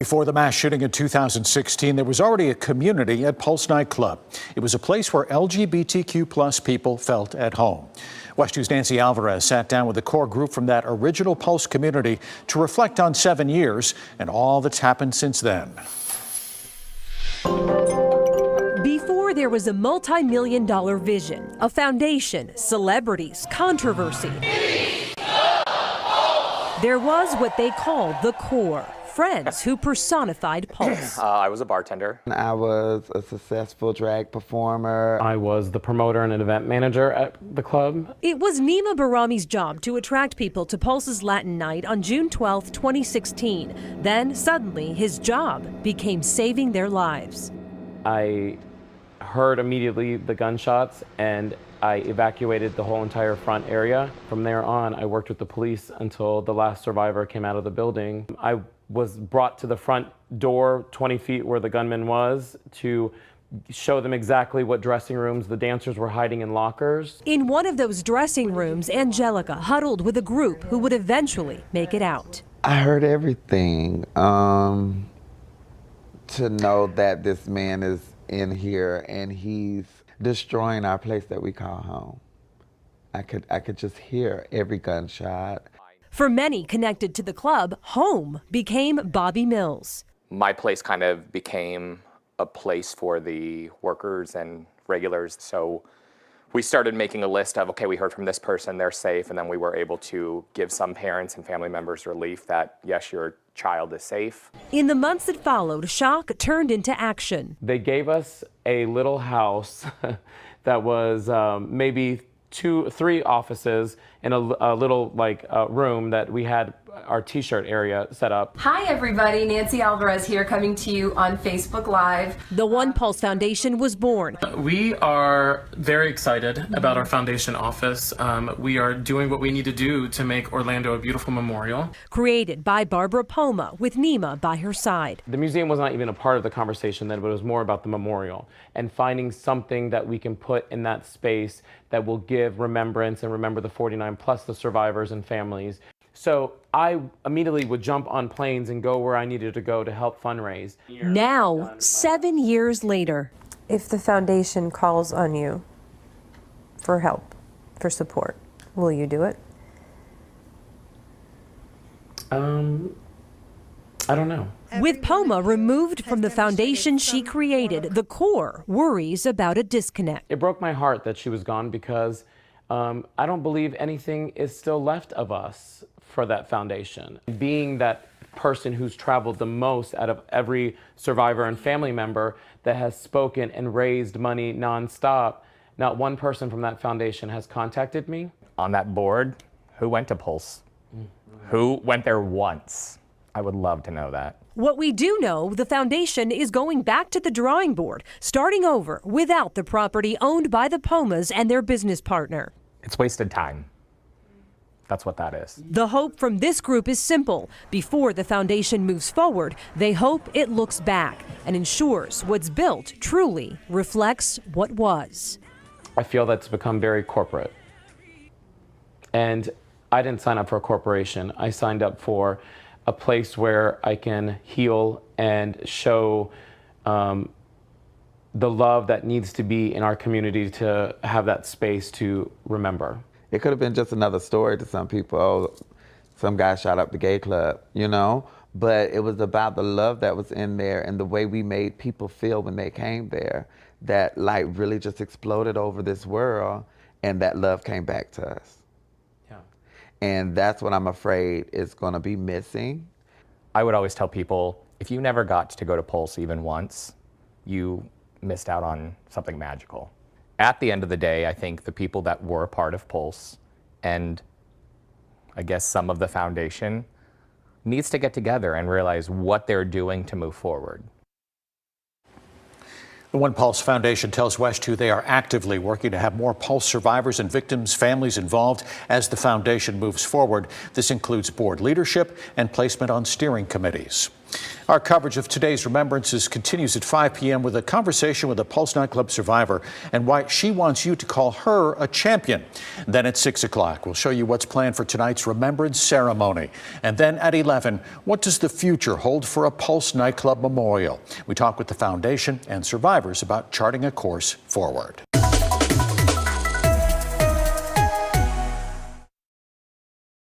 Before the mass shooting in 2016, there was already a community at Pulse nightclub. It was a place where LGBTQ+ people felt at home. WESH 2's Nancy Alvarez sat down with a core group from that original Pulse community to reflect on 7 years and all that's happened since then. Before there was a multi-million-dollar vision, a foundation, celebrities, controversy, there was what they called the core. Friends who personified Pulse. I was a bartender. I was a successful drag performer. I was the promoter and an event manager at the club. It was Nima Barami's job to attract people to Pulse's Latin Night on June 12, 2016. Then, suddenly, his job became saving their lives. I heard immediately the gunshots and I evacuated the whole entire front area. From there on, I worked with the police until the last survivor came out of the building. I was brought to the front door 20 feet where the gunman was to show them exactly what dressing rooms the dancers were hiding in lockers. In one of those dressing rooms, Angelica huddled with a group who would eventually make it out. I heard everything. To know that this man is in here and he's destroying our place that we call home. I could just hear every gunshot. For many connected to the club, home became Bobby Mills. My place kind of became a place for the workers and regulars. So we started making a list of, okay, we heard from this person, they're safe, and then we were able to give some parents and family members relief that, yes, your child is safe. In the months that followed, shock turned into action. They gave us a little house that was maybe 2-3 offices and a little room that we had our t-shirt area set up. Hi everybody, Nancy Alvarez here, coming to you on Facebook Live. The One Pulse Foundation was born. We are very excited about our foundation office. We are doing what we need to do to make Orlando a beautiful memorial. Created by Barbara Poma with Nima by her side. The museum was not even a part of the conversation then, but it was more about the memorial and finding something that we can put in that space that will give remembrance and remember the 49 plus the survivors and families. So I immediately would jump on planes and go where I needed to go to help fundraise. Now, 7 years later. If the foundation calls on you for help, for support, will you do it? I don't know. With Poma removed from the foundation she created, the core worries about a disconnect. It broke my heart that she was gone because I don't believe anything is still left of us for that foundation. Being that person who's traveled the most out of every survivor and family member that has spoken and raised money nonstop, not one person from that foundation has contacted me. On that board, who went to Pulse? Who went there once? I would love to know that. What we do know, the foundation is going back to the drawing board, starting over without the property owned by the Pomas and their business partner. It's wasted time. That's what that is. The hope from this group is simple. Before the foundation moves forward, they hope it looks back and ensures what's built truly reflects what was. I feel that's become very corporate. And I didn't sign up for a corporation. I signed up for a place where I can heal and show the love that needs to be in our community to have that space to remember. It could have been just another story to some people. Oh, some guy shot up the gay club, you know? But it was about the love that was in there and the way we made people feel when they came there that like really just exploded over this world, and that love came back to us. Yeah. And that's what I'm afraid is gonna be missing. I would always tell people, if you never got to go to Pulse even once, you missed out on something magical. At the end of the day, I think the people that were a part of Pulse and I guess some of the foundation needs to get together and realize what they're doing to move forward. The One Pulse Foundation tells WESH 2 they are actively working to have more Pulse survivors and victims' families involved as the foundation moves forward. This includes board leadership and placement on steering committees. Our coverage of today's remembrances continues at 5 p.m. with a conversation with a Pulse nightclub survivor and why she wants you to call her a champion. Then at 6 o'clock, we'll show you what's planned for tonight's remembrance ceremony. And then at 11, what does the future hold for a Pulse nightclub memorial? We talk with the foundation and survivors about charting a course forward.